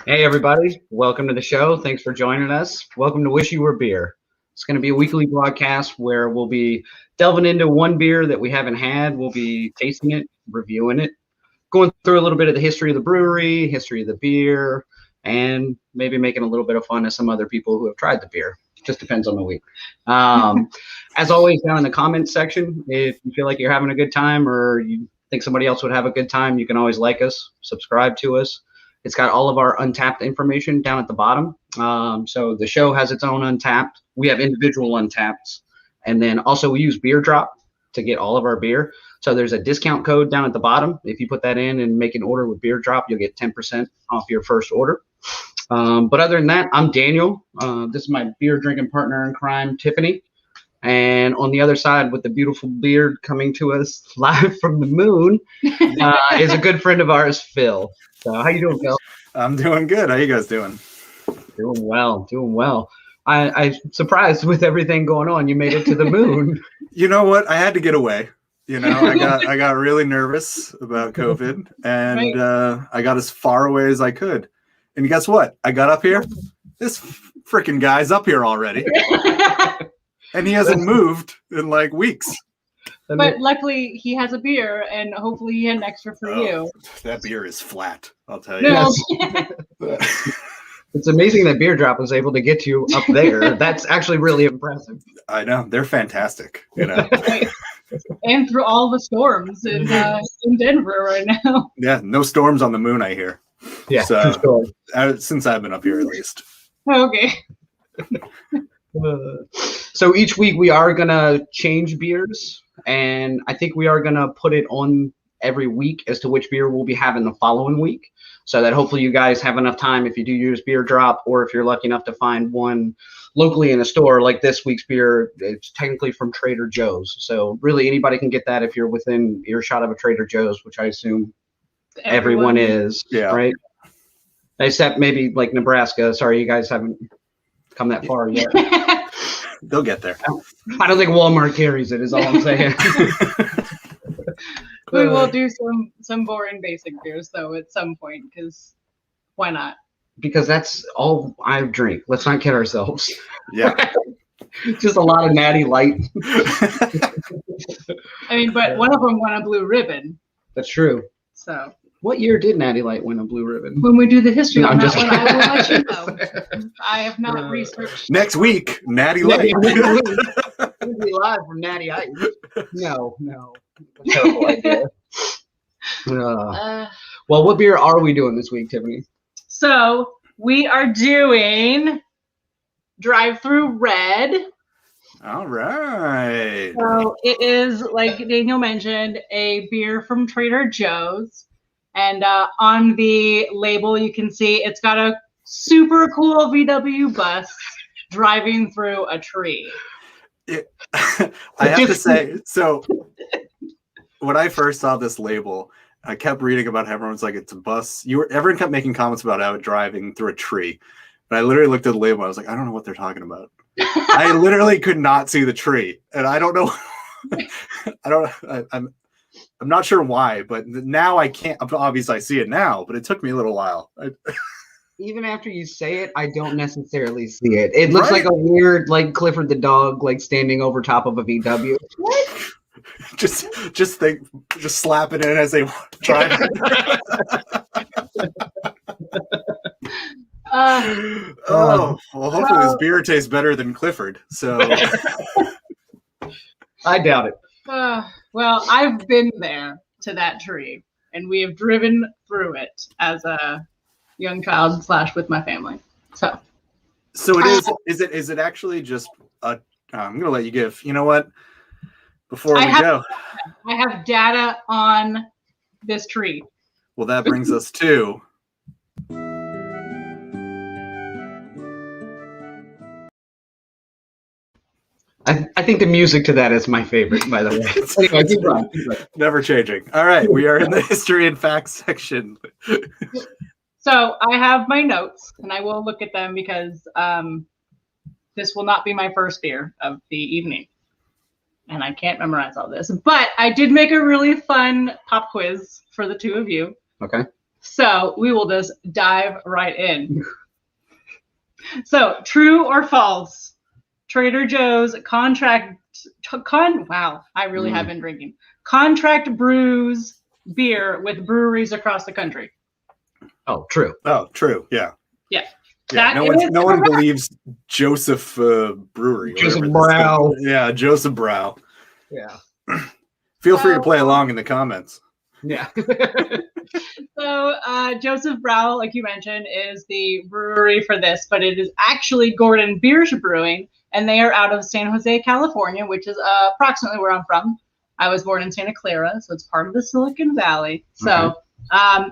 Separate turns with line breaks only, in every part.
Hey, everybody. Welcome to the show. Thanks for joining us. Welcome to Wish You Were Beer. It's going to be a weekly broadcast where we'll be delving into one beer that we haven't had. We'll be tasting it, reviewing it, going through a little bit of the history of the brewery, history of the beer, and maybe making a little bit of fun of some other people who have tried the beer. Just depends on the week. As always, down in the comments section, if you feel like you're having a good time or you think somebody else would have a good time, you can always like us, subscribe to us. It's got all of our Untappd information down at the bottom. So the show has its own Untappd. We have individual Untappds. And then also we use Beer Drop to get all of our beer. So there's a discount code down at the bottom. If you put that in and make an order with Beer Drop, you'll get 10% off your first order. But other than that, I'm Daniel. This is my beer drinking partner in crime, Tiffany. And on the other side with the beautiful beard coming to us live from the moon is a good friend of ours, Phil. So how you doing, Phil?
I'm doing good. How you guys doing?
Doing well. I'm surprised with everything going on. You made it to the moon.
You know what? I had to get away. You know, I got really nervous about COVID, and right. I got as far away as I could. And guess what? I got up here. This freaking guy's up here already, and he hasn't moved in like weeks.
But luckily, he has a beer, and hopefully he had an extra for you.
That beer is flat, I'll tell you.
No.
It's amazing that Beer Drop was able to get you up there. That's actually really impressive.
I know. They're fantastic, you know.
And through all the storms in Denver right now.
Yeah, no storms on the moon, I hear.
Yeah,
so, since I've been up here, at least.
Okay.
So each week we are going to change beers, and I think we are going to put it on every week as to which beer we'll be having the following week, so that hopefully you guys have enough time if you do use Beer Drop, or if you're lucky enough to find one locally in a store like this week's beer. It's technically from Trader Joe's, so really anybody can get that if you're within earshot of a Trader Joe's, which I assume everyone is, right? Except maybe like Nebraska. Sorry, you guys haven't come that far yet.
They'll get there.
I don't think Walmart carries it, is all I'm saying.
We will do some boring basic beers though at some point, because why not?
Because that's all I drink. Let's not kid ourselves.
Yeah.
Just a lot of Natty Light.
I mean, but one of them won a blue ribbon.
That's true.
So
what year did Natty Light win a blue ribbon?
When we do the history on that
one,
I will let you know. I have not researched.
Next week, Natty Light.
We'll be live from Natty Ice. No. Terrible idea. Well, what beer are we doing this week, Tiffany?
So we are doing Thru Red.
All right.
So it is, like Daniel mentioned, a beer from Trader Joe's. And on the label, you can see it's got a super cool VW bus driving through a tree.
I have to say, so when I first saw this label, I kept reading about how everyone's like, it's a bus. Everyone kept making comments about how it driving through a tree. But I literally looked at the label. I was like, I don't know what they're talking about. I literally could not see the tree. And I don't know. I'm not sure why, but now I can't. Obviously, I see it now, but it took me a little while.
Even after you say it, I don't necessarily see it. It looks like a weird, like Clifford the dog, like standing over top of a VW. What?
Just slap it in as they drive. Well, hopefully this beer tastes better than Clifford. So
I doubt it.
Well, I've been there to that tree, and we have driven through it as a young child / with my family. So
it is. Is it actually just a? I'm gonna let you give. You know what? Before we go,
I have data on this tree.
Well, that brings us to.
I think the music to that is my favorite, by the way. Anyway, keep going.
Never changing. All right, we are in the history and facts section.
So I have my notes, and I will look at them because this will not be my first beer of the evening. And I can't memorize all this. But I did make a really fun pop quiz for the two of you.
Okay.
So we will just dive right in. So true or false? Trader Joe's wow, I really have been drinking. Contract brews beer with breweries across the country.
Oh, true.
Oh, true. Yeah.
Yeah.
Yeah, no one believes Joseph Brewery.
Josephsbrau.
Yeah, Josephsbrau.
Yeah.
Feel free to play along in the comments.
Yeah.
So Josephsbrau, like you mentioned, is the brewery for this, but it is actually Gordon Biersch Brewing, and they are out of San Jose, California, which is approximately where I'm from. I was born in Santa Clara, so it's part of the Silicon Valley. So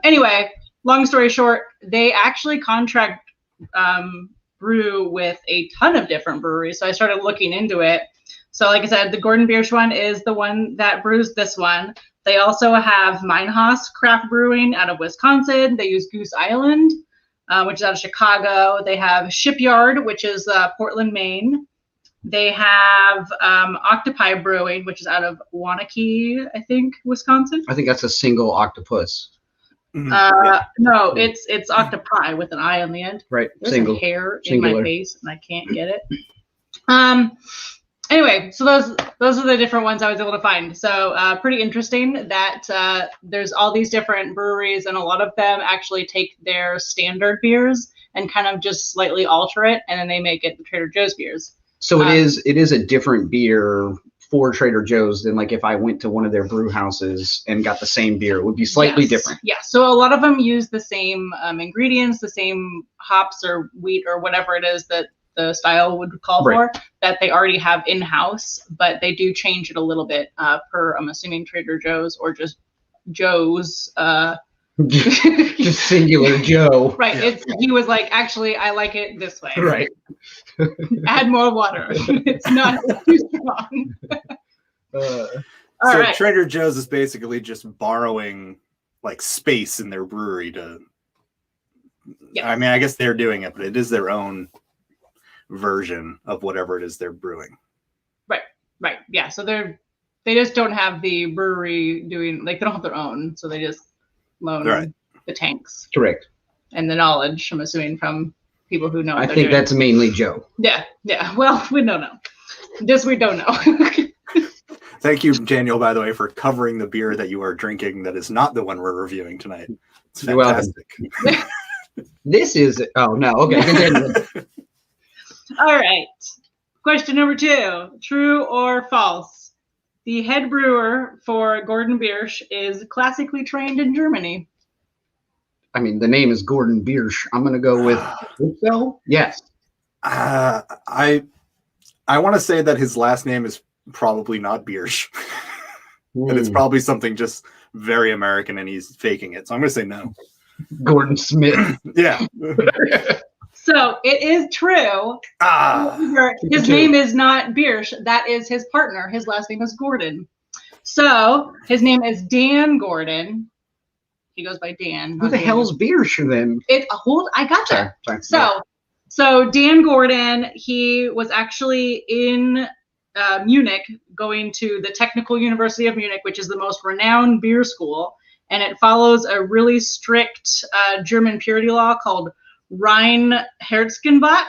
anyway, long story short, they actually contract brew with a ton of different breweries. So I started looking into it. So like I said, the Gordon Biersch one is the one that brews this one. They also have Meinhaus Craft Brewing out of Wisconsin. They use Goose Island, which is out of Chicago. They have Shipyard, which is Portland, Maine. They have Octopi Brewing, which is out of Waunakee, I think, Wisconsin.
I think that's a single octopus.
No, it's octopi with an I on the end.
Right.
There's a hair
singular.
in my face and I can't get it. Anyway, so those are the different ones I was able to find. So pretty interesting that there's all these different breweries, and a lot of them actually take their standard beers and kind of just slightly alter it, and then they make it the Trader Joe's beers.
So it is a different beer for Trader Joe's than like if I went to one of their brew houses and got the same beer. It would be slightly different.
Yeah, so a lot of them use the same ingredients, the same hops or wheat or whatever it is that the style would call for, that they already have in-house, but they do change it a little bit per, I'm assuming, Trader Joe's or just Joe's.
Just singular Joe.
Right. Yeah. He was like, actually, I like it this way.
Right.
Add more water. It's not too strong.
So Trader Joe's is basically just borrowing like space in their brewery to. Yeah. I mean, I guess they're doing it, but it is their own version of whatever it is they're brewing.
Right. Yeah. So they just don't have the brewery doing, like, they don't have their own, so they just loan the tanks.
Correct.
And the knowledge, I'm assuming, from people who know what
I think that's mainly Joe.
Yeah. Well, we don't know. This we don't know.
Thank you, Daniel, by the way, for covering the beer that you are drinking that is not the one we're reviewing tonight. It's fantastic.
This is okay. Continue.
All right. Question number 2. True or false? The head brewer for Gordon Biersch is classically trained in Germany.
I mean, the name is Gordon Biersch. I'm going to go with so. Yes.
I want to say that his last name is probably not Biersch. And it's probably something just very American and he's faking it. So I'm going to say no.
Gordon Smith.
Yeah.
So it is true. His name is not Biersch. That is his partner. His last name is Gordon. So his name is Dan Gordon. He goes by Dan.
Who the hell's Biersch then?
I got there. So Dan Gordon, he was actually in Munich, going to the Technical University of Munich, which is the most renowned beer school, and it follows a really strict German purity law called Reinheitsgebot.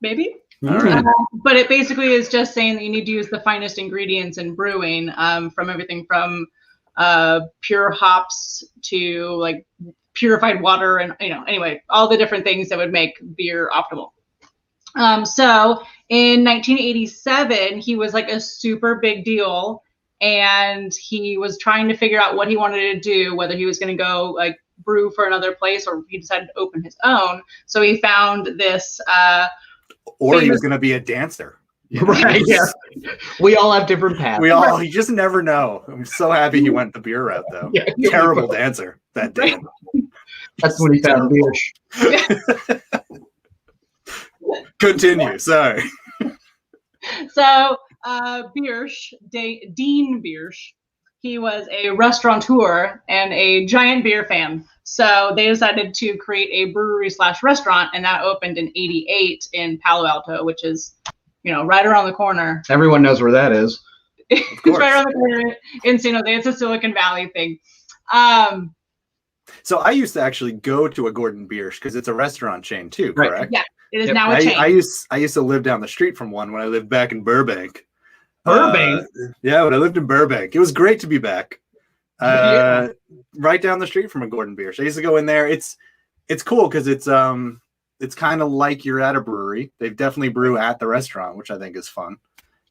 Maybe.
All right.
But it basically is just saying that you need to use the finest ingredients in brewing, from everything from pure hops to like purified water, and anyway, all the different things that would make beer optimal. So in 1987, he was like a super big deal, and he was trying to figure out what he wanted to do, whether he was going to go like brew for another place or he decided to open his own. So he found this
or he was going to be a dancer.
Right. Yeah. We all have different paths.
You just never know. I'm so happy he went the beer route though. Yeah, terrible dancer that day.
That's when he found Biersch.
Continue. Sorry.
So Biersch, Dean Biersch, he was a restaurateur and a giant beer fan. So they decided to create a brewery/restaurant, and that opened in '88 in Palo Alto, which is, right around the corner.
Everyone knows where that is.
It's right around the corner in San Jose. It's a Silicon Valley thing.
So I used to actually go to a Gordon Biersch because it's a restaurant chain too,
Right.
correct?
Yeah, it is
Yep.
now a chain.
I used to live down the street from one when I lived back in Burbank.
Burbank?
Yeah, when I lived in Burbank. It was great to be back.
Yeah.
Right down the street from a Gordon Biersch. I used to go in there. It's cool because it's kind of like you're at a brewery. They definitely brew at the restaurant, which I think is fun.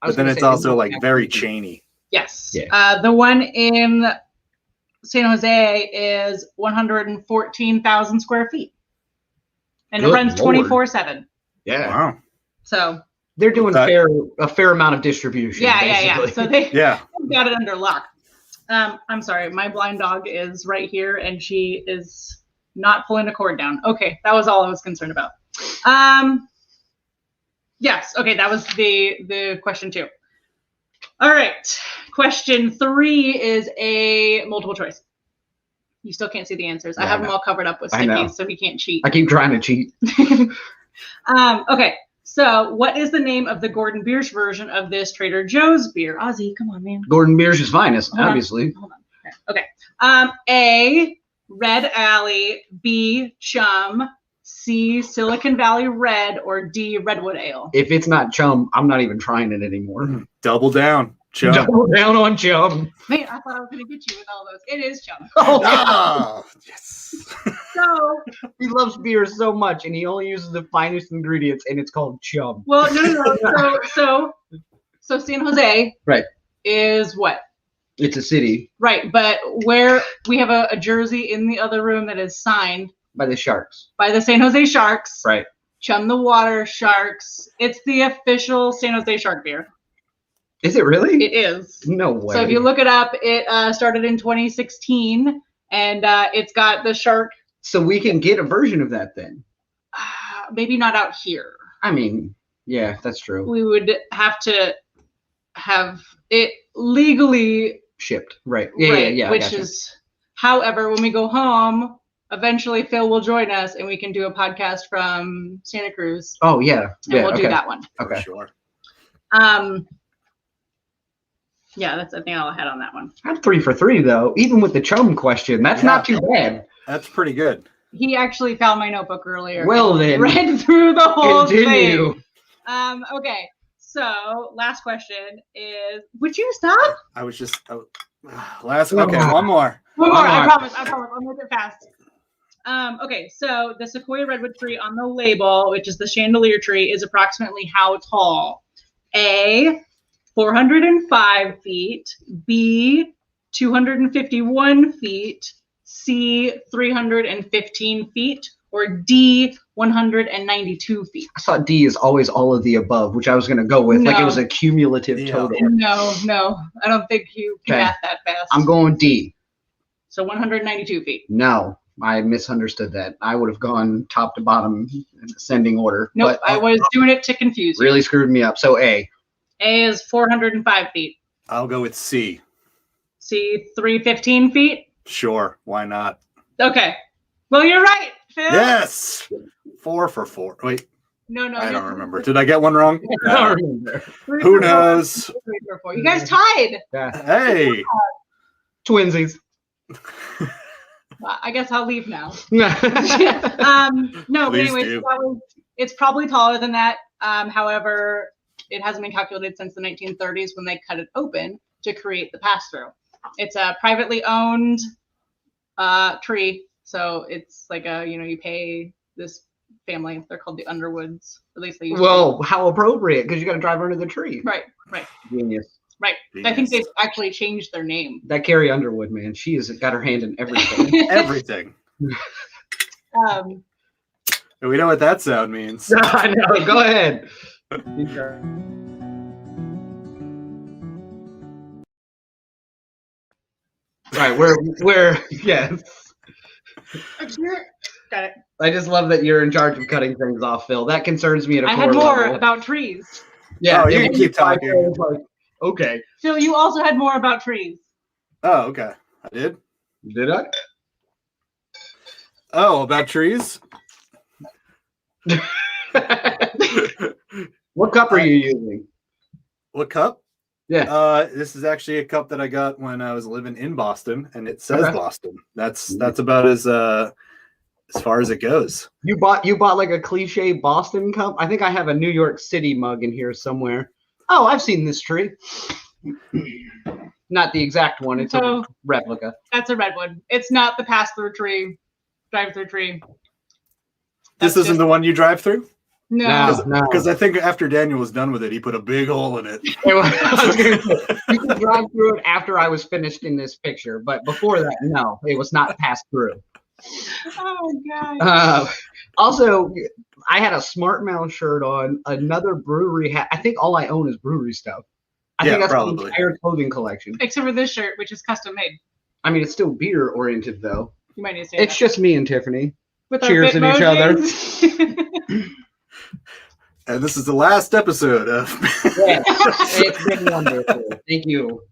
I was
But then
gonna
it's
say,
also
isn't
like
that
very
actually-
chainy.
Yes.
Yeah.
The one in San Jose is 114,000 square feet. And it
Good
runs
Lord.
24/7.
Yeah.
Wow.
So
They're doing
Okay.
a fair amount of distribution.
yeah.
basically.
So they
Yeah.
got it under lock. I'm sorry, my blind dog is right here and she is not pulling a cord down. Okay, that was all I was concerned about. Yes, okay, that was the question 2. All right, question 3 is a multiple choice. You still can't see the answers. I
Yeah,
have
I
them
know.
all covered up with
I know.
stickies, so he can't cheat.
I keep trying to cheat.
Okay, so what is the name of the Gordon Biersch version of this Trader Joe's beer? Ozzy, come on, man.
Gordon Biersch's finest,
Hold on.
obviously.
Hold on. Okay. A, Red Alley, B, Chum, C, Silicon Valley Red, or D, Redwood Ale.
If it's not Chum, I'm not even trying it anymore.
Double down. Chum.
Double down on Chum.
Man, I thought I was going to get you with all those. It is Chum.
Oh,
Ah, yes.
So,
he loves beer so much, and he only uses the finest ingredients, and it's called Chum.
well, no. So San Jose
Right.
is what?
It's a city
Right, but where we have a jersey in the other room that is signed
by the Sharks.
by the San Jose Sharks.
Right.
Chum the Water Sharks. It's the official San Jose Shark beer.
Is it really?
It is.
No way.
So if you look it up, it started in 2016, and it's got the shark.
So we can get a version of that then.
Maybe not out here.
I mean, yeah, that's true.
We would have to have it legally
Shipped. Right.
right,
Yeah. I
which
gotcha.
is, however, when we go home, eventually Phil will join us, and we can do a podcast from Santa Cruz,
Oh, yeah.
and
Yeah.
we'll
Okay.
do that one.
For
Okay.
sure.
Yeah, that's I think all I had on that one.
I'm 3 for 3 though. Even with the Chum question, that's
Yeah.
not too bad.
That's pretty good.
He actually found my notebook earlier.
Well
and
then,
read through the whole
continue.
thing. Okay, so last question is, would you stop?
I was just last. Okay, one more.
One more, I
more.
promise. I'll make it fast. Okay, so the Sequoia redwood tree on the label, which is the chandelier tree, is approximately how tall? A, 405 feet. B, 251 feet. C, 315 feet. Or D, 192 feet.
I thought D is always all of the above, which I was going to go with. Like it
No.
was a cumulative
Yeah.
total.
No, I don't think you can
Okay.
math that fast.
I'm going D.
So 192 feet.
No, I misunderstood that. I would have gone top to bottom in ascending order.
Nope,
But
I was doing it to confuse you.
really screwed me up. So A.
A is 405 feet.
I'll go with C.
C, 315 feet.
Sure, why not?
Okay. Well, you're right, Phil.
Yes. 4 for 4. Wait,
No,
I
you're
don't remember. Did I get one wrong?
I don't remember.
3
Who
for 4.
knows?
3 for 4. You guys tied.
Yeah.
Hey.
Twinsies.
Well, I guess I'll leave now.
No.
No, but
Please
anyways,
do.
it's probably taller than that. However, it hasn't been calculated since the 1930s when they cut it open to create the pass-through. It's a privately owned tree, so it's like you pay this family. They're called the Underwoods. At least they used
Well, how appropriate, because you got to drive under the tree.
to. Right.
Genius.
I think they've actually changed their name.
That Carrie Underwood, man, she has got her hand in everything.
Everything.
Um,
We know what that sound means.
I know. Go ahead. Right, we're yes.
got it.
I just love that you're in charge of cutting things off, Phil. That concerns me at a
I
core
had more
level.
about trees.
Yeah,
Oh, you
it
can
was
keep
like,
talking.
it was like, okay,
Phil, you also had more about trees.
Oh, okay. I did.
did I?
Oh, about trees?
What cup are you using?
What cup?
Yeah.
This is actually a cup that I got when I was living in Boston, and it says
Okay.
Boston. That's about as far as it goes.
You bought like a cliche Boston cup? I think I have a New York City mug in here somewhere. Oh, I've seen this tree. Not the exact one. It's a replica.
That's a red one. It's not the pass-through tree, drive-through tree.
This isn't the one you drive through?
No.
Because I think after Daniel was done with it, he put a big hole in it.
I was gonna say, you could drive through it after I was finished in this picture, but before that, no, it was not passed through.
Oh god.
Also, I had a Smart Mouth shirt on, another brewery hat. I think all I own is brewery stuff. I think that's
probably
my entire clothing collection.
Except for this shirt, which is custom made.
I mean, it's still beer oriented though.
You might need to say
It's just me and Tiffany.
with our
cheers at each
Bitmojis.
And this is the last episode of.
Yeah, it's been wonderful. Thank you.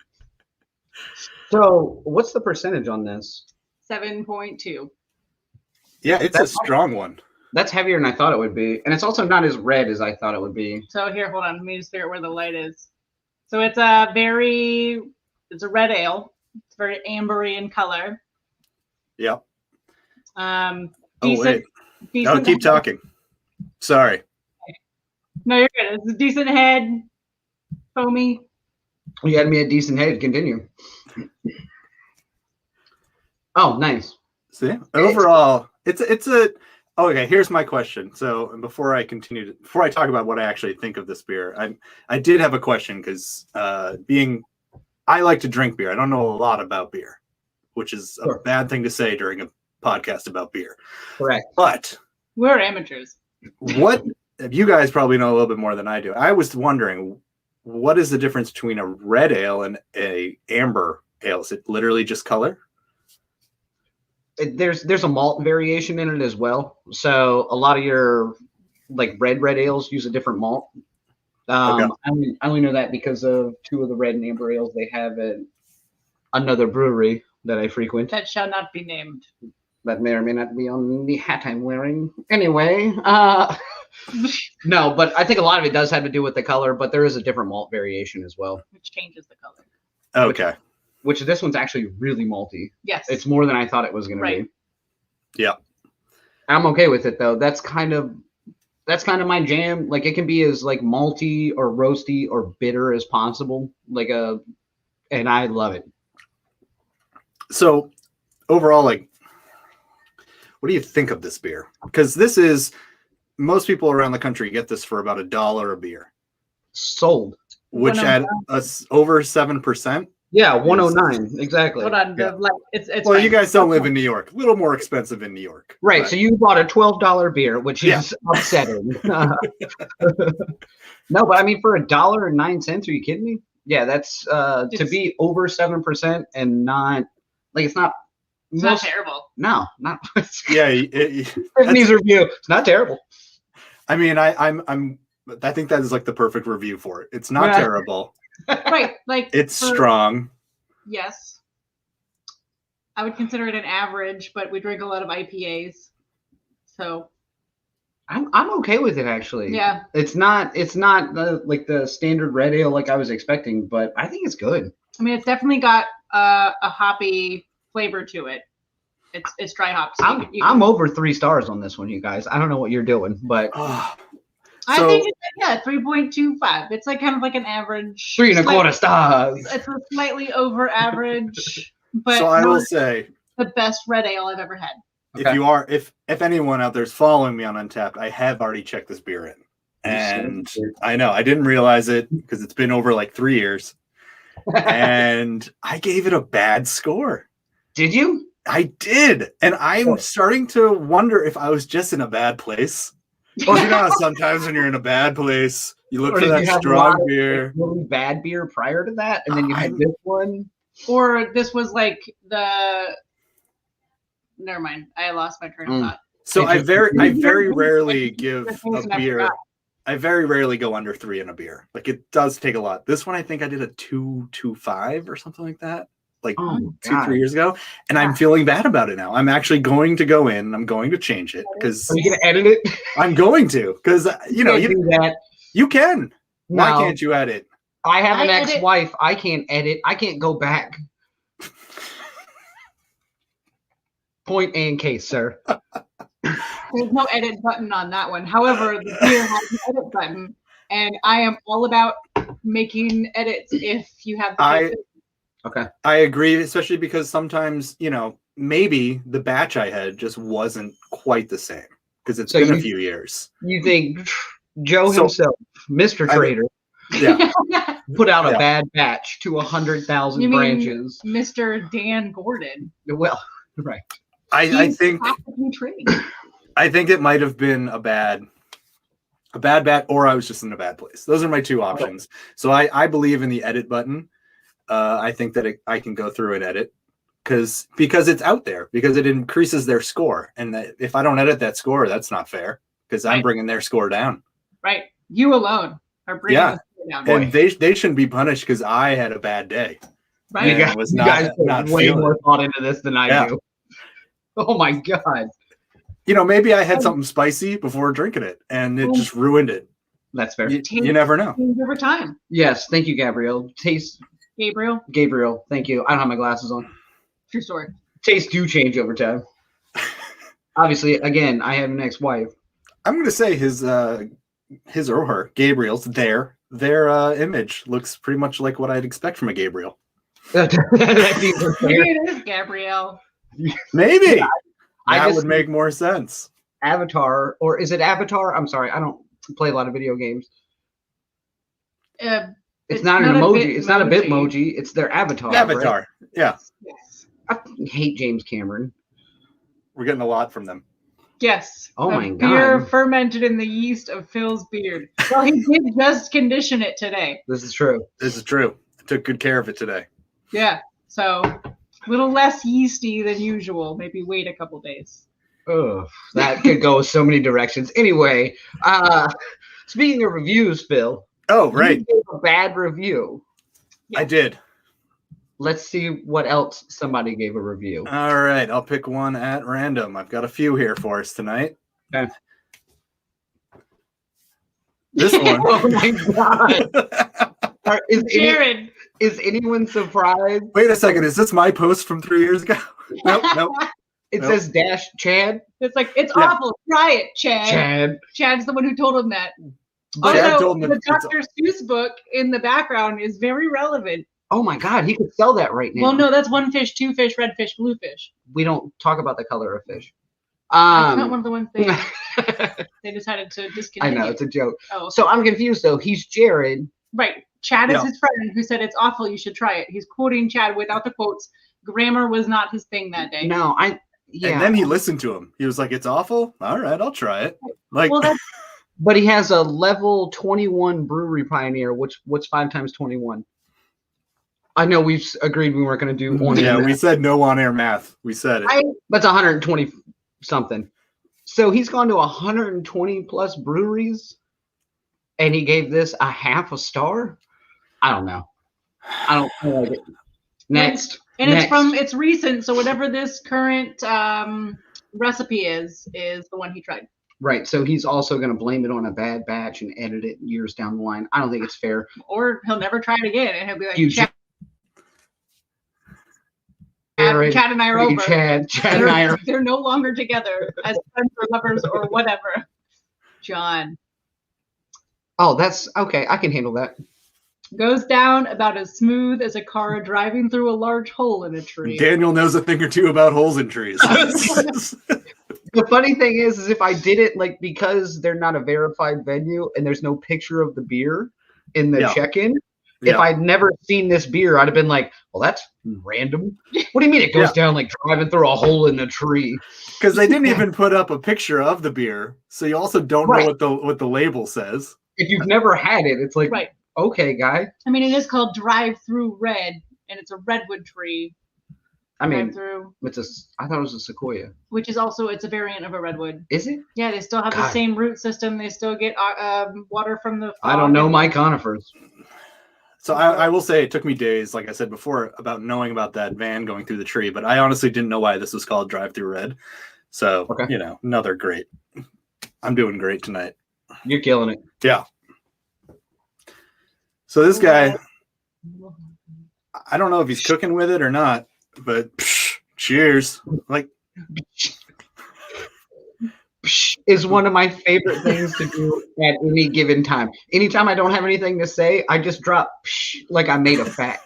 So, what's the percentage on this?
7.2.
Yeah, it's a strong one.
That's heavier than I thought it would be, and it's also not as red as I thought it would be.
So here, hold on. Let me just figure out where the light is. So it's a red ale. It's very ambery in color.
Yep.
Decent,
wait.
decent.
No, keep talking. Sorry.
No, you're good. It's a decent head, foamy.
You had me a decent head. Continue. Oh, nice.
See, overall, it's a. Okay, here's my question. So before I talk about what I actually think of this beer, I did have a question because I like to drink beer. I don't know a lot about beer, which is a bad thing to say during a podcast about beer.
Correct.
But
we're amateurs.
What you guys probably know a little bit more than I do. I was wondering, what is the difference between a red ale and a amber ale? Is it literally just color?
There's a malt variation in it as well. So a lot of your like red ales use a different malt. Okay. I only know that because of two of the red and amber ales they have at another brewery that I frequent.
That shall not be named.
That may or may not be on the hat I'm wearing. Anyway, no, but I think a lot of it does have to do with the color, but there is a different malt variation as well.
Which changes the color.
Okay.
Which this one's actually really malty.
Yes.
It's more than I thought it was going to be.
Yeah.
I'm okay with it though. That's kind of my jam. Like it can be as like malty or roasty or bitter as possible. And I love it.
So overall, like, what do you think of this beer? Because most people around the country get this for about $1 a beer.
Sold.
Which at us over 7%.
Yeah, 109 exactly.
Hold on,
yeah.
It's
well, fine. You guys don't live in New York. A little more expensive in New York,
right? But. So you bought a $12 beer, which is upsetting. No, but I mean, for $1.09, are you kidding me? Yeah, that's to be over 7% and not like it's not.
It's not terrible.
No, not.
Yeah,
Tiffany's review. It's not terrible.
I mean, I think that is like the perfect review for it. It's not terrible.
Right, like
it's strong.
Yes, I would consider it an average, but we drink a lot of IPAs, so
I'm okay with it actually.
Yeah,
it's not like the standard red ale like I was expecting, but I think it's good.
I mean, it's definitely got a hoppy flavor to it. It's dry hops. So
I'm over 3 stars on this one, you guys. I don't know what you're doing, but.
I think it's 3.25. It's like kind of like an average.
3 1/4 stars.
It's a slightly over average, but
so I will say
the best red ale I've ever had.
Okay. If anyone out there is following me on Untappd, I have already checked this beer in, and I know I didn't realize it because it's been over like 3 years, and I gave it a bad score.
Did you?
I did, and I'm starting to wonder if I was just in a bad place. Well, you know how sometimes when you're in a bad place, you look for that strong beer.
Really bad beer prior to that, and then you had this one.
Or this was like never mind. I lost my train of thought.
So I very rarely give a beer. I very rarely go under 3 in a beer. Like it does take a lot. This one I think I did a 2.25 or something like that. Like 2-3 years ago, and I'm feeling bad about it now. I'm actually going to go in. I'm going to change it because
are you going to edit it?
I'm going to because you can.
No.
Why can't you edit?
I have an
I edit-
ex-wife. I can't edit. I can't go back. Point and case, sir.
There's no edit button on that one. However, the beer has an edit button, and I am all about making edits if you have the capability.
Okay.
I agree, especially because sometimes, maybe the batch I had just wasn't quite the same because it's been a few years.
You think Joe himself, Mr. Trader, put out a bad batch to 100,000 branches?
Mr. Dan Gordon.
Well, right.
I think it might have been a bad bat, or I was just in a bad place. Those are my two options. So I believe in the edit button. I think that I can go through and edit because it's out there, because it increases their score. And that if I don't edit that score, that's not fair because I'm bringing their score down.
Right. You alone are bringing the score down.
And they shouldn't be punished because I had a bad day.
Right.
You guys put way more thought into this than I do. Oh my God.
Maybe I had something spicy before drinking it and it just ruined it.
That's fair.
You never know.
Over time.
Yes. Thank you, Gabrielle.
Gabriel.
Thank you. I don't have my glasses on.
True story.
Tastes do change over time. Obviously, again, I have an ex-wife.
I'm going to say his or her, Gabriel's, their image looks pretty much like what I'd expect from a Gabriel.
Maybe it is Gabrielle.
Maybe. That would make more sense.
Avatar, or is it Avatar? I'm sorry, I don't play a lot of video games. It's not an emoji. It's not a Bitmoji. It's their avatar.
Avatar.
Right?
Yeah.
Yes.
I hate James Cameron.
We're getting a lot from them.
Yes.
Oh my God.
Beer fermented in the yeast of Phil's beard. Well, he did just condition it today.
This is true.
I took good care of it today.
Yeah. So a little less yeasty than usual. Maybe wait a couple days.
Oh, that could go so many directions. Anyway, speaking of reviews, Phil.
Oh, right.
You gave a bad review.
Yeah.
I did.
Let's see what else somebody gave a review.
All right. I'll pick one at random. I've got a few here for us tonight.
Okay.
This one.
Oh my God.
Jared.
Is anyone surprised?
Wait a second. Is this my post from 3 years ago? Nope.
It says dash Chad.
It's like, it's awful. Try it, Chad. Chad's the one who told him that.
Chad
Also,
told him
the Dr. Seuss book in the background is very relevant.
Oh my God, he could sell that right now.
Well, no, that's one fish, two fish, red fish, blue fish.
We don't talk about the color of fish.
That's not one of the ones they decided to discontinue.
I know, it's a joke.
Oh.
So I'm confused though. He's Jared.
Right. Chad is his friend who said it's awful, you should try it. He's quoting Chad without the quotes. Grammar was not his thing that day.
No,
And then he listened to him. He was like, "It's awful. All right, I'll try it." Like,
but he has a level 21 brewery pioneer. What's 5 times 21? I know we've agreed we weren't going to do on air.
Yeah, we said no on air math. We said it.
That's 120 something. So he's gone to 120 plus breweries, and he gave this a half a star. I don't know. I don't like it. Next.
And it's recent, so whatever this current recipe is the one he tried.
Right. So he's also going to blame it on a bad batch and edit it years down the line. I don't think it's fair.
Or he'll never try it again, and he'll be like, Chad and I are over.
Chad and I are.
They're no longer together as friends or lovers or whatever. John.
Oh, that's okay. I can handle that.
Goes down about as smooth as a car driving through a large hole in a tree.
Daniel knows a thing or two about holes in trees.
The funny thing is if I did it because they're not a verified venue and there's no picture of the beer in the check-in, if I'd never seen this beer, I'd have been like, well, that's random. What do you mean it goes down like driving through a hole in a tree?
Because they didn't even put up a picture of the beer, so you also don't know what the label says.
If you've never had it, it's like, okay, guy.
I mean, it is called Thru Red, and it's a redwood tree.
I mean, I thought it was a sequoia.
Which is also, it's a variant of a redwood.
Is it?
Yeah, they still have the same root system. They still get water from the.
I don't know my conifers.
So I will say it took me days, like I said before, about knowing about that van going through the tree, but I honestly didn't know why this was called Thru Red. So, another great. I'm doing great tonight.
You're killing it.
Yeah. So this guy, I don't know if he's cooking with it or not, but cheers. Like,
is one of my favorite things to do at any given time. Anytime I don't have anything to say, I just drop like I made a fact.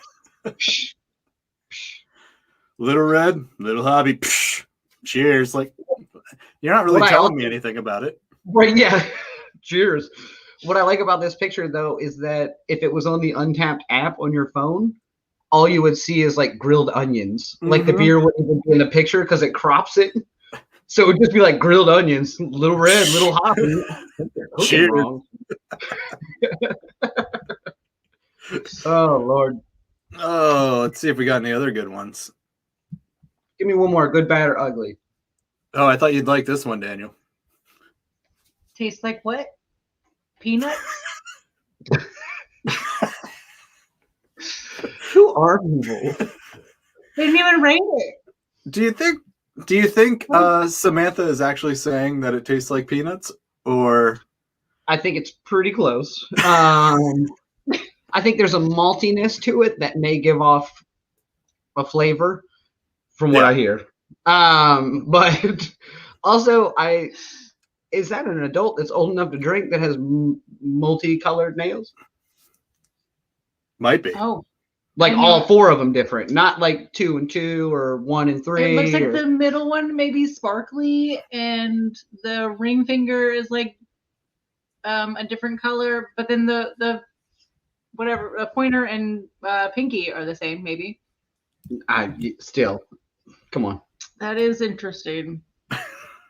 Little Red, little hobby. Cheers. Like, you're not really telling me anything about it.
Right, yeah. Cheers. What I like about this picture, though, is that if it was on the Untappd app on your phone, all you would see is like grilled onions. Mm-hmm. Like the beer wouldn't even be in the picture because it crops it. So it would just be like grilled onions, little red, little hobby. Cheers. Wrong. Oh, Lord.
Oh, let's see if we got any other good ones.
Give me one more, good, bad, or ugly.
Oh, I thought you'd like this one, Daniel.
Tastes like what? Peanuts?
Who are people?
They didn't even rate it.
Do you think Samantha is actually saying that it tastes like peanuts, or?
I think it's pretty close. I think there's a maltiness to it that may give off a flavor from what I hear. But also is that an adult that's old enough to drink that has multicolored nails?
Might be.
Oh.
Like all four of them different, not like 2 and 2 or 1 and 3.
It looks like the middle one maybe sparkly, and the ring finger is like a different color. But then the whatever pointer and pinky are the same, maybe.
Still, come on.
That is interesting.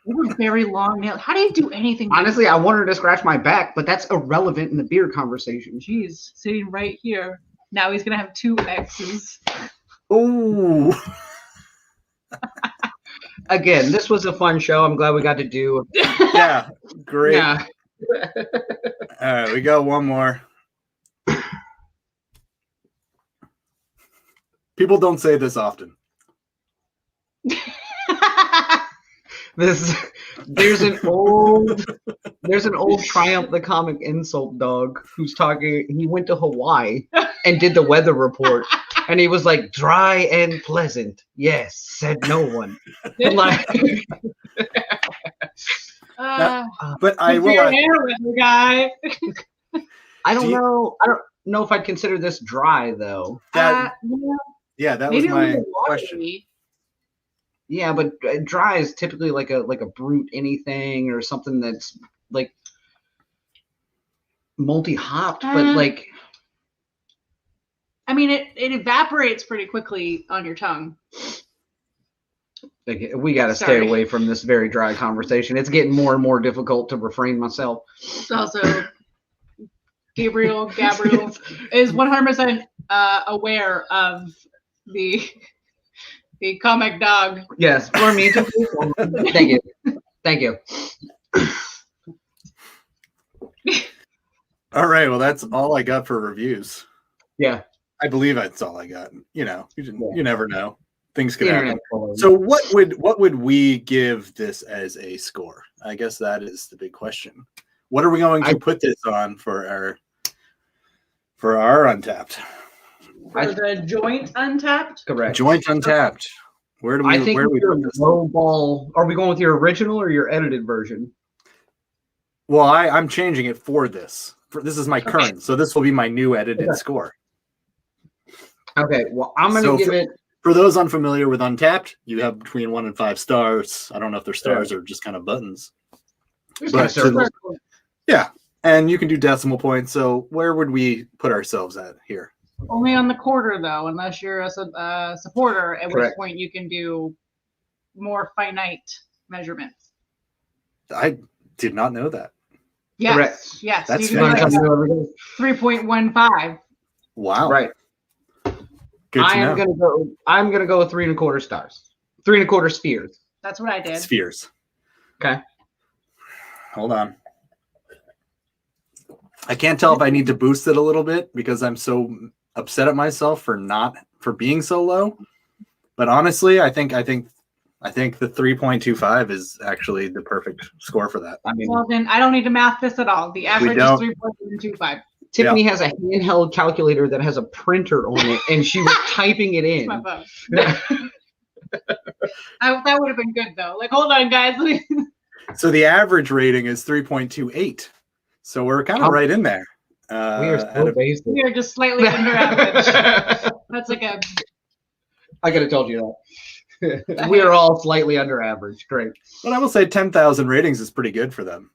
You have very long nails. How do you do anything?
Honestly, I wanted to scratch my back, but that's irrelevant in the beer conversation.
Jeez, sitting right here. Now he's gonna have 2 X's.
Ooh.
Again, this was a fun show. I'm glad we got to do.
Yeah, great.
Yeah.
All right, we got one more. People don't say this often.
There's an old Triumph the Comic insult dog who's talking. He went to Hawaii and did the weather report, and he was like, dry and pleasant. Yes, said no one. Like,
but I will.
Guy.
I don't know if I'd consider this dry though.
That was my question.
Yeah, but dry is typically like a brute anything or something that's like multi-hopped, but like.
I mean, it evaporates pretty quickly on your tongue.
We got to stay away from this very dry conversation. It's getting more and more difficult to refrain myself.
It's also, Gabriel is 100% aware of the comic dog.
Yes, for me too. Thank you.
All right, well, that's all I got for reviews.
Yeah,
I believe that's all I got. You never know. Things could happen. So what would we give this as a score? I guess that is the big question. What are we going to put this on for our Untappd?
For the joint Untappd?
Correct.
Joint Untappd. Where do we put this?
Low ball. Are we going with your original or your edited version?
Well, I'm changing it for this. This is my current, so this will be my new edited score.
Okay. Well, I'm going to give it.
For those unfamiliar with Untappd, you have between 1 and 5 stars. I don't know if they're stars or just kind of buttons. But yeah, and you can do decimal points. So where would we put ourselves at here?
Only on the quarter, though, unless you're a supporter, at
Correct.
which point you can do more finite measurements.
I did not know that.
Yes,
Correct.
yes.
That's
you can do 3.15.
Wow.
Right.
Good to know.
I'm gonna go with 3 1/4 stars. 3 1/4 spheres.
That's what I did.
Spheres.
Okay.
Hold on. I can't tell if I need to boost it a little bit because I'm so upset at myself for being so low. But honestly, I think the 3.25 is actually the perfect score for that.
Well, then I don't need to math this at all. The average is 3.25.
Tiffany has a handheld calculator that has a printer on it, and she was typing it in.
My phone. That would have been good though. Like, hold on, guys.
So the average rating is 3.28. So we're kind of right in there.
We are so basic.
We are just slightly under average. That's like a.
I could have told you that. We are all slightly under average. Great.
But I will say 10,000 ratings is pretty good for them.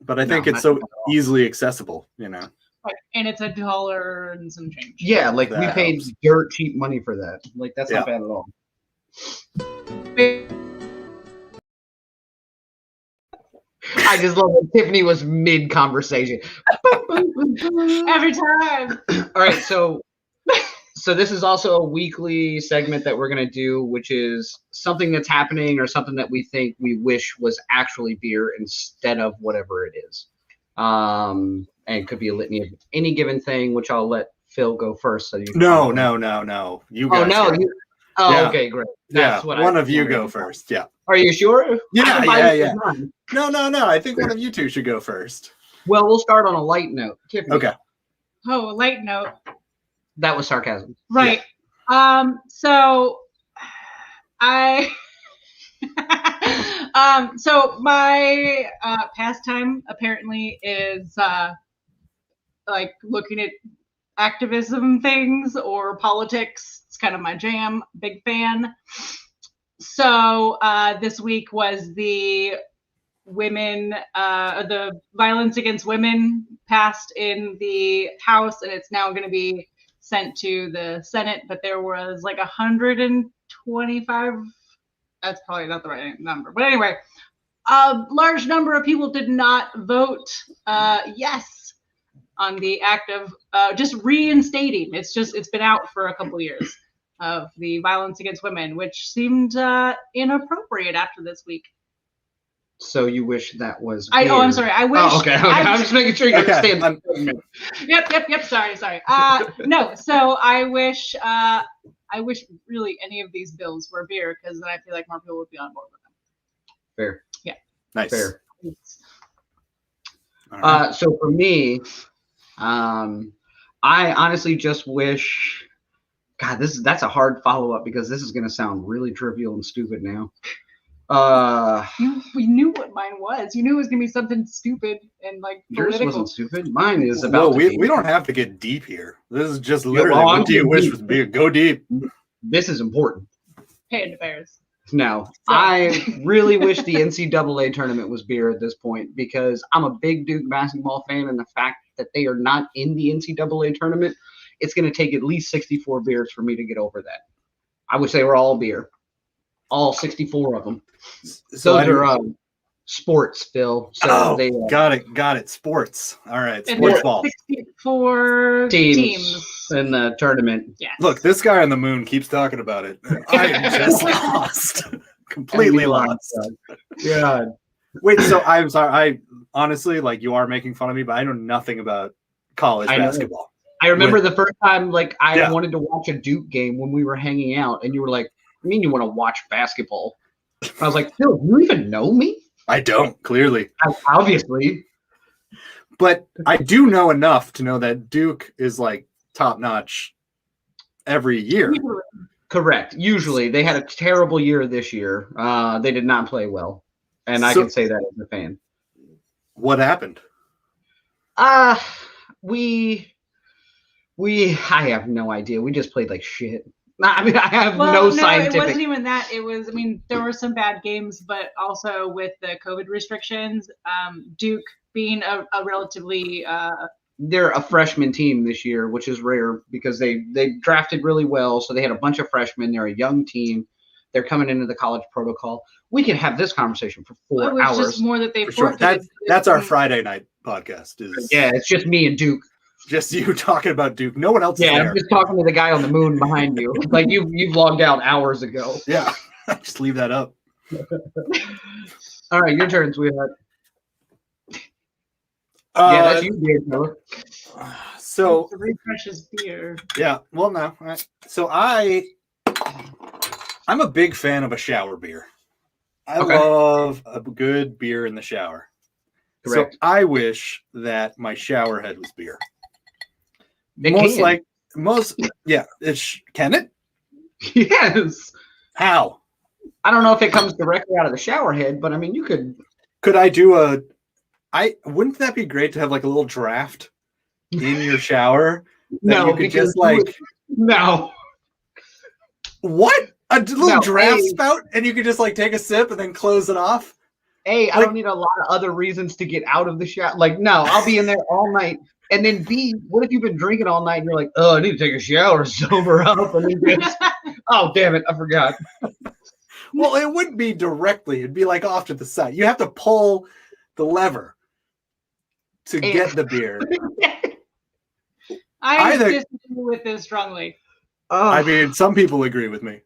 But I think it's so easily accessible, you know.
Right. And it's $1 and some change.
Yeah, like we paid dirt cheap money for that. Like that's not bad at all. I just love that Tiffany was mid conversation.
Every time.
All right, so this is also a weekly segment that we're gonna do, which is something that's happening or something that we think we wish was actually beer instead of whatever it is. And it could be a litany of any given thing, which I'll let Phil go first. So you
No. You guys.
Okay, great.
That's what one of you go first. Yeah.
Are you sure?
Yeah. No. I think one of you two should go first.
Well, we'll start on a light note. Tiffany.
Okay.
Oh, a light note.
That was sarcasm.
Right. Yeah. So my pastime apparently is like looking at activism things or politics. It's kind of my jam. Big fan. So this week was the violence against women passed in the House, and it's now going to be sent to the Senate. But there was like 125. That's probably not the right number. But anyway, a large number of people did not vote yes on the act of just reinstating. It's been out for a couple years of the violence against women, which seemed inappropriate after this week.
So you wish that was
I'm sorry. I wish.
Oh, okay. I'm just making sure you understand.
Yep. Sorry. No. So I wish really any of these bills were beer, because then I feel like more people would be on board with them.
Fair.
Yeah.
Nice.
Fair. Right. So for me, I honestly just wish. God, that's a hard follow-up because this is going to sound really trivial and stupid now.
We knew what mine was. You knew it was going to be something stupid and like political.
Yours wasn't stupid. Mine is about.
We don't have to get deep here. This is just literally what do you wish was beer? Go deep.
This is important.
Panda bears.
No, I really wish the NCAA tournament was beer at this point because I'm a big Duke basketball fan, and the fact that they are not in the NCAA tournament, it's going to take at least 64 beers for me to get over that. I wish they were all beer, all 64 of them.
So
those are sports, Phil. So they
got it. Sports. All right, sports ball.
64 teams
in the tournament.
Yes.
Look, this guy on the moon keeps talking about it. I am just lost. Completely lost.
God.
Wait, so I'm sorry. I honestly, like, you are making fun of me, but I know nothing about college basketball.
I remember the first time, like, I wanted to watch a Duke game when we were hanging out, and you were like, I mean, you want to watch basketball? I was like, Phil, you even know me?
I don't, clearly.
Obviously.
But I do know enough to know that Duke is, like, top-notch every year.
Correct. Usually. They had a terrible year this year. They did not play well. And I can say that as a fan.
What happened?
I have no idea. We just played like shit. I mean, I have no scientific.
It wasn't even that. It was, I mean, there were some bad games, but also with the COVID restrictions, Duke being a relatively
they're a freshman team this year, which is rare because they drafted really well. So they had a bunch of freshmen. They're a young team. They're coming into the college protocol. We can have this conversation for 4 hours.
It's just more that they
forfeited. That's our Friday night podcast.
Yeah, it's just me and Duke.
Just you talking about Duke. No one else is there.
I'm just talking to the guy on the moon behind you. Like you've logged out hours ago.
Yeah. Just leave that up.
All right, your turn, sweetheart. That's you, beer fella.
So
refreshes beer.
Yeah. Well, no. Right. So I'm a big fan of a shower beer. I love a good beer in the shower.
Correct.
So I wish that my shower head was beer. Can it?
Yes.
How?
I don't know if it comes directly out of the shower head, but I mean, you could.
Could I do wouldn't that be great to have like a little draft in your shower?
No,
you could just like.
No.
What? A little draft
A,
spout, and you could just like take a sip and then close it off?
A, I don't need a lot of other reasons to get out of the shower. Like, no, I'll be in there all night. And then B, what if you've been drinking all night and you're like, oh, I need to take a shower, sober up, and then just, oh, damn it, I forgot.
Well, it wouldn't be directly. It'd be like off to the side. You have to pull the lever to get the beer.
I disagree with this strongly.
I mean, some people agree with me.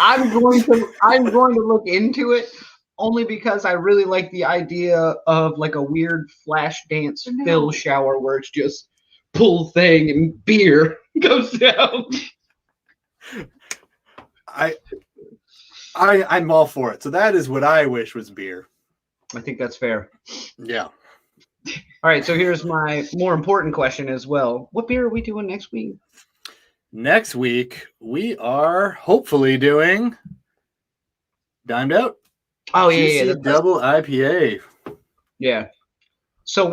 I'm going to look into it only because I really like the idea of like a weird flash dance fill shower where it's just pull thing and beer goes down.
I'm all for it. So that is what I wish was beer.
I think that's fair.
Yeah.
All right, so here's my more important question as well. What beer are we doing next week?
Next week, we are hopefully doing Dimed Out.
Oh, yeah.
Double IPA.
Yeah. So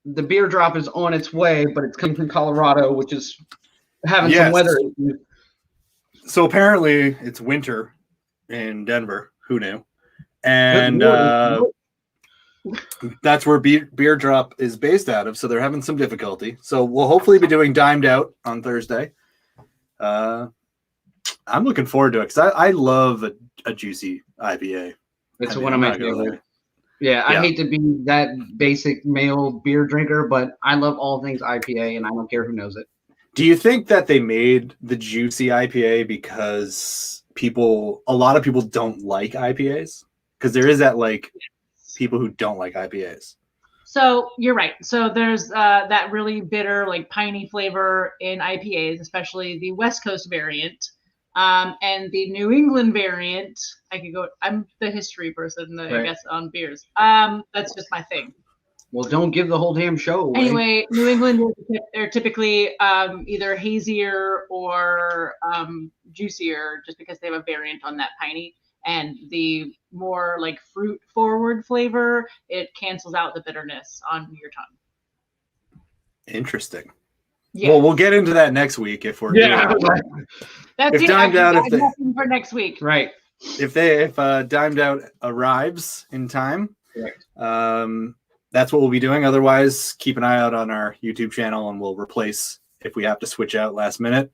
the beer drop is on its way, but it's coming from Colorado, which is having some weather issues.
So apparently it's winter in Denver. Who knew? And that's where beer drop is based out of. So they're having some difficulty. So we'll hopefully be doing Dimed Out on Thursday. I'm looking forward to it because I love a juicy IPA.
It's one of my favorites. Yeah, I hate to be that basic male beer drinker, but I love all things IPA, and I don't care who knows it.
Do you think that they made the juicy IPA because a lot of people don't like IPAs? Because there is that like people who don't like IPAs.
So you're right. So there's that really bitter, like piney flavor in IPAs, especially the West Coast variant. And the New England variant, I'm the history person, I guess, on beers. That's just my thing.
Well, don't give the whole damn show away.
Anyway, New England are typically either hazier or juicier just because they have a variant on that piney. And the more like fruit forward flavor, it cancels out the bitterness on your tongue.
Interesting.
Yes.
Well, we'll get into that next week if we're
That's nothing for next week.
Right.
If Dimed Out arrives in time, that's what we'll be doing. Otherwise, keep an eye out on our YouTube channel, and we'll replace if we have to switch out last minute.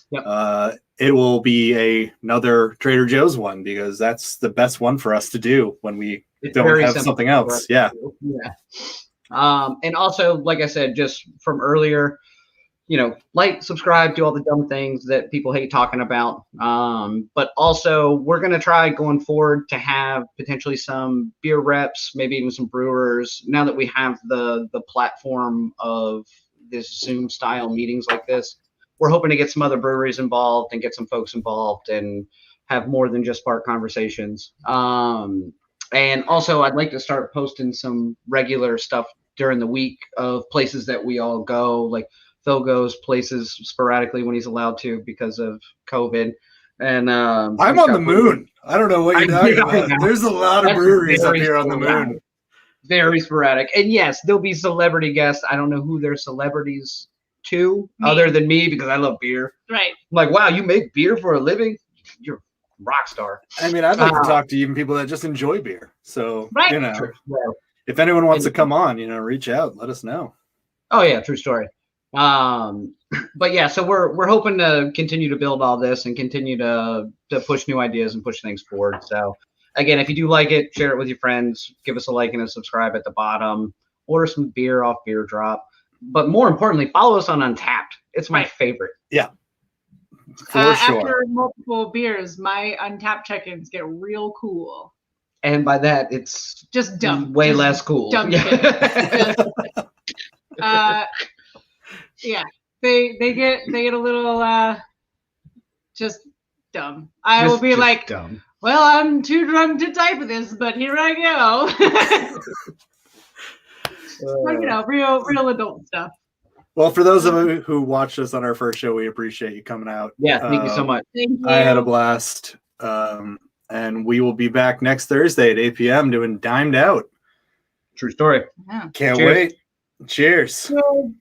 Yep. It will be another Trader Joe's one because that's the best one for us to do when we don't have something else. Yeah.
And also, like I said, just from earlier, like, subscribe, do all the dumb things that people hate talking about. But also, we're going to try going forward to have potentially some beer reps, maybe even some brewers. Now that we have the platform of this Zoom style meetings like this, we're hoping to get some other breweries involved and get some folks involved and have more than just spark conversations. And also, I'd like to start posting some regular stuff during the week of places that we all go, like Phil goes places sporadically when he's allowed to because of COVID. And
I'm on the moon. I don't know what you're talking about. There's a lot of breweries up here on the moon.
Very sporadic. And yes, there'll be celebrity guests. I don't know who they're celebrities to other than me because I love beer.
Right.
I'm like, wow, you make beer for a living? You're a rock star.
I mean, I'd like to talk to even people that just enjoy beer. So, if anyone wants to come on, reach out, let us know.
Oh yeah, true story. But yeah, so we're hoping to continue to build all this and continue to push new ideas and push things forward. So again, if you do like it, share it with your friends, give us a like and a subscribe at the bottom, order some beer off Beer Drop. But more importantly, follow us on Untappd. It's my favorite.
Yeah. For sure.
After multiple beers, my Untappd check-ins get real cool.
And by that, it's
just dumb.
Way less cool.
Dumb yeah, they get a little just dumb. I will be like,
dumb.
Well, I'm too drunk to type this, but here I go. Real adult stuff.
Well, for those of you who watched us on our first show, we appreciate you coming out.
Yeah, thank you so much.
Thank you.
I had a blast. And we will be back next Thursday at 8 p.m. doing Dimed Out.
True story.
Yeah.
Can't
Cheers.
wait. Cheers.
Well,